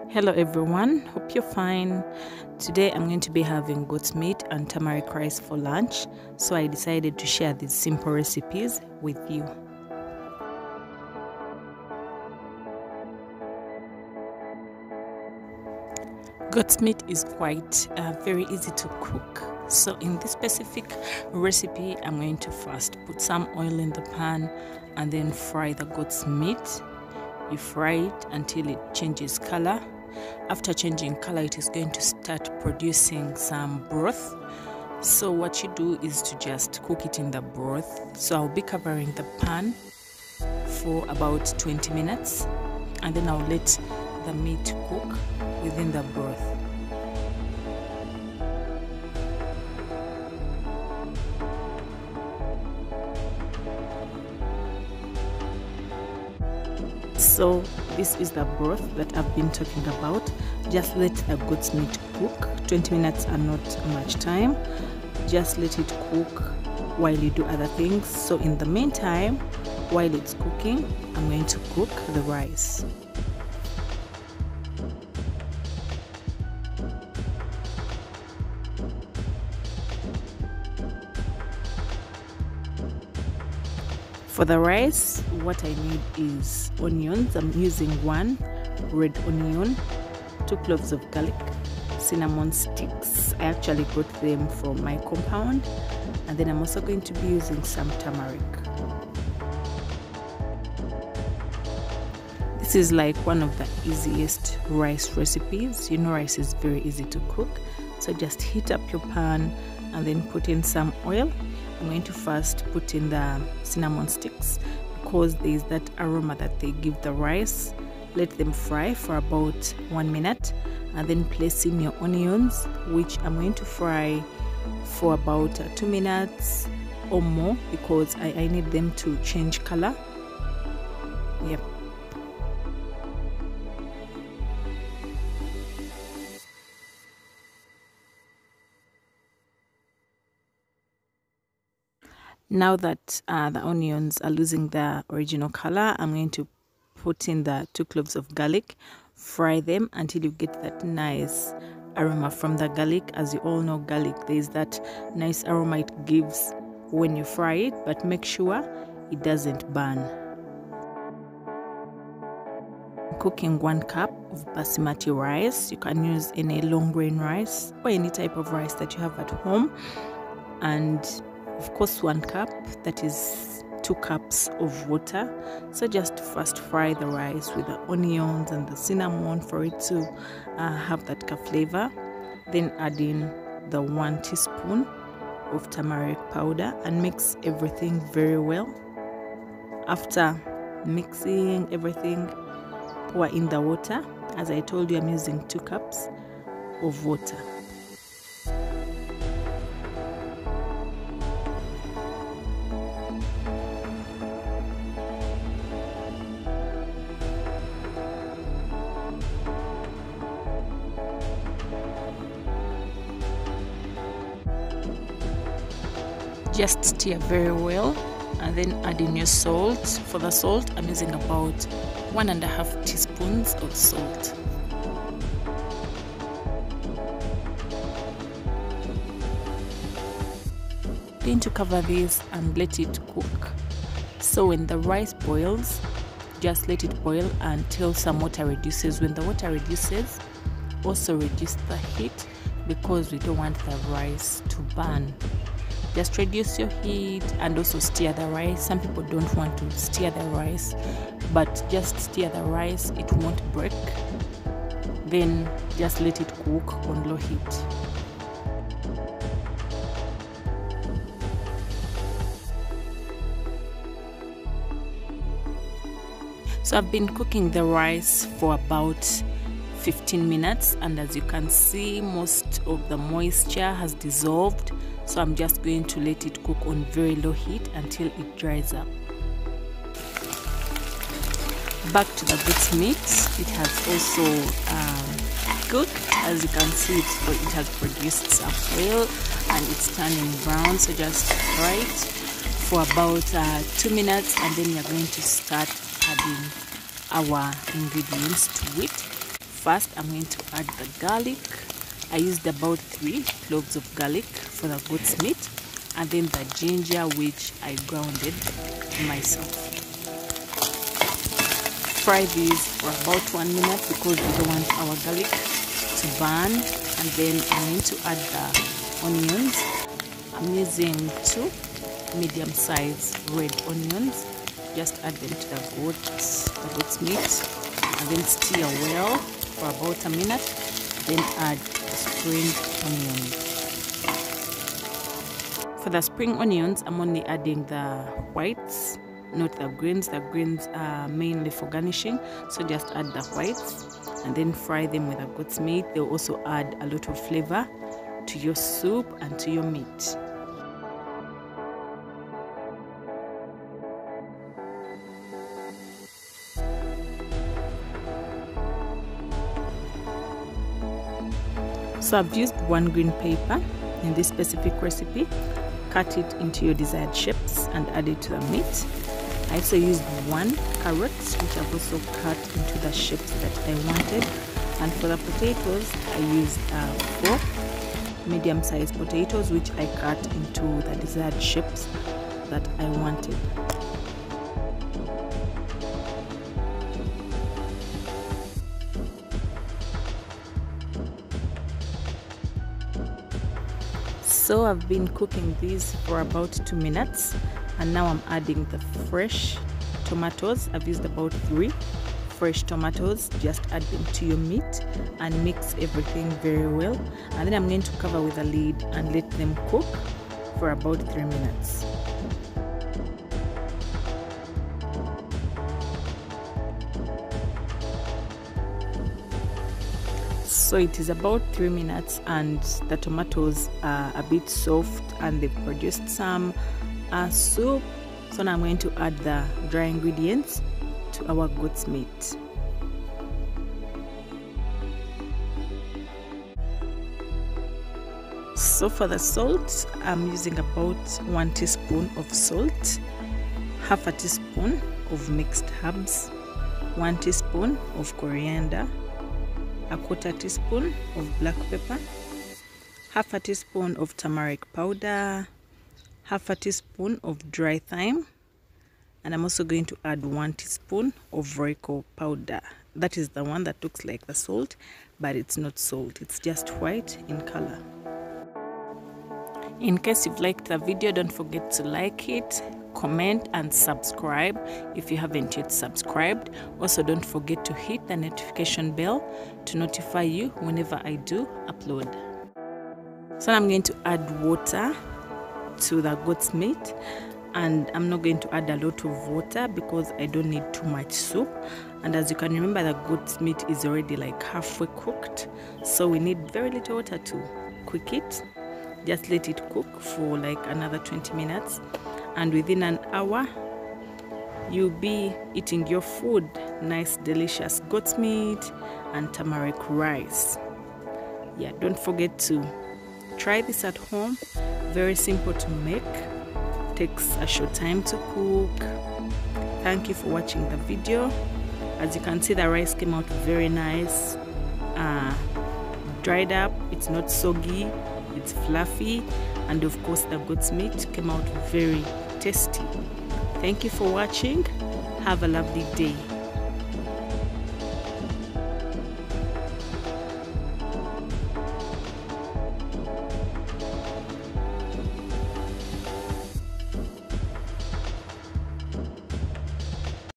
Hello everyone, hope you're fine. Today I'm going to be having goat's meat and turmeric rice for lunch, so I decided to share these simple recipes with you. Goat's meat is quite very easy to cook. So in this specific recipe, I'm going to first put some oil in the pan and then fry the goat's meat. You fry it until it changes color. After changing color, it is going to start producing some broth. So what you do is to just cook it in the broth. So I'll be covering the pan for about 20 minutes and then I'll let the meat cook within the broth. So this is the broth that I've been talking about. Just let the goat's meat cook. 20 minutes are not much time. Just let it cook while you do other things. So in the meantime, while it's cooking, I'm going to cook the rice. For the rice, what I need is onions. I'm using 1 red onion, 2 cloves of garlic, cinnamon sticks. I actually got them from my compound. And then I'm also going to be using some turmeric. This is like one of the easiest rice recipes. You know, rice is very easy to cook. So just heat up your pan and then put in some oil. I'm going to first put in the cinnamon sticks because there is that aroma that they give the rice. Let them fry for about 1 minute and then place in your onions, which I'm going to fry for about 2 minutes or more because I need them to change color. Yep. Now that the onions are losing their original color, I'm going to put in the 2 cloves of garlic, fry them until you get that nice aroma from the garlic. As you all know, garlic, there is that nice aroma it gives when you fry it, but make sure it doesn't burn. I'm cooking 1 cup of basmati rice. You can use any long grain rice or any type of rice that you have at home, and of course 1 cup, that is 2 cups of water. So just first fry the rice with the onions and the cinnamon for it to have that flavor. Then add in the 1 teaspoon of turmeric powder and mix everything very well. After mixing everything, pour in the water. As I told you, I'm using 2 cups of water. Just stir very well and then add in your salt. For the salt, I'm using about 1.5 teaspoons of salt. I'm going to cover this and let it cook. So when the rice boils, just let it boil until some water reduces. When the water reduces, also reduce the heat because we don't want the rice to burn. Just reduce your heat and also stir the rice. Some people don't want to stir the rice, but just stir the rice, it won't break. Then just let it cook on low heat. So I've been cooking the rice for about 15 minutes, and as you can see, most of the moisture has dissolved. So I'm just going to let it cook on very low heat until it dries up. Back to the goat's meat. It has also cooked. As you can see, it has produced some oil and it's turning brown. So just fry it for about 2 minutes and then you're going to start adding our ingredients to it. first I'm going to add the garlic. I used about 3 cloves of garlic for the goat's meat, and then the ginger, which I grounded myself. Fry these for about 1 minute because we don't want our garlic to burn. And then I'm going to add the onions. I'm using 2 medium-sized red onions. Just add them to the goat's meat, and then stir well for about a minute. Then add the spring onions. For the spring onions, I'm only adding the whites, not the greens. The greens are mainly for garnishing, so just add the whites and then fry them with the goat's meat. They'll also add a lot of flavor to your soup and to your meat. So I've used 1 green pepper in this specific recipe. Cut it into your desired shapes and add it to the meat. I also used 1 carrot, which I've also cut into the shapes that I wanted. And for the potatoes, I used 4 medium-sized potatoes, which I cut into the desired shapes that I wanted. So I've been cooking these for about 2 minutes, and now I'm adding the fresh tomatoes. I've used about 3 fresh tomatoes. Just add them to your meat and mix everything very well, and then I'm going to cover with a lid and let them cook for about 3 minutes. So it is about 3 minutes, and the tomatoes are a bit soft and they've produced some soup. So now I'm going to add the dry ingredients to our goat's meat. So for the salt, I'm using about 1 teaspoon of salt, half a teaspoon of mixed herbs, 1 teaspoon of coriander, a 1/4 teaspoon of black pepper, half a teaspoon of turmeric powder, half a teaspoon of dry thyme, and I'm also going to add 1 teaspoon of Royco powder. That is the one that looks like the salt, but it's not salt, it's just white in color. In case you've liked the video, don't forget to like it, comment and subscribe if you haven't yet subscribed. Also, don't forget to hit the notification bell to notify you whenever I do upload. So I'm going to add water to the goat's meat, and I'm not going to add a lot of water because I don't need too much soup. And as you can remember, the goat's meat is already like halfway cooked, so we need very little water to cook it. Just let it cook for like another 20 minutes, and within an hour you'll be eating your food. Nice delicious goat's meat and turmeric rice. Yeah, don't forget to try this at home. Very simple to make, takes a short time to cook. Thank you for watching the video. As you can see, the rice came out very nice, dried up, it's not soggy, it's fluffy, and of course the goat's meat came out very tasty. Thank you for watching. Have a lovely day.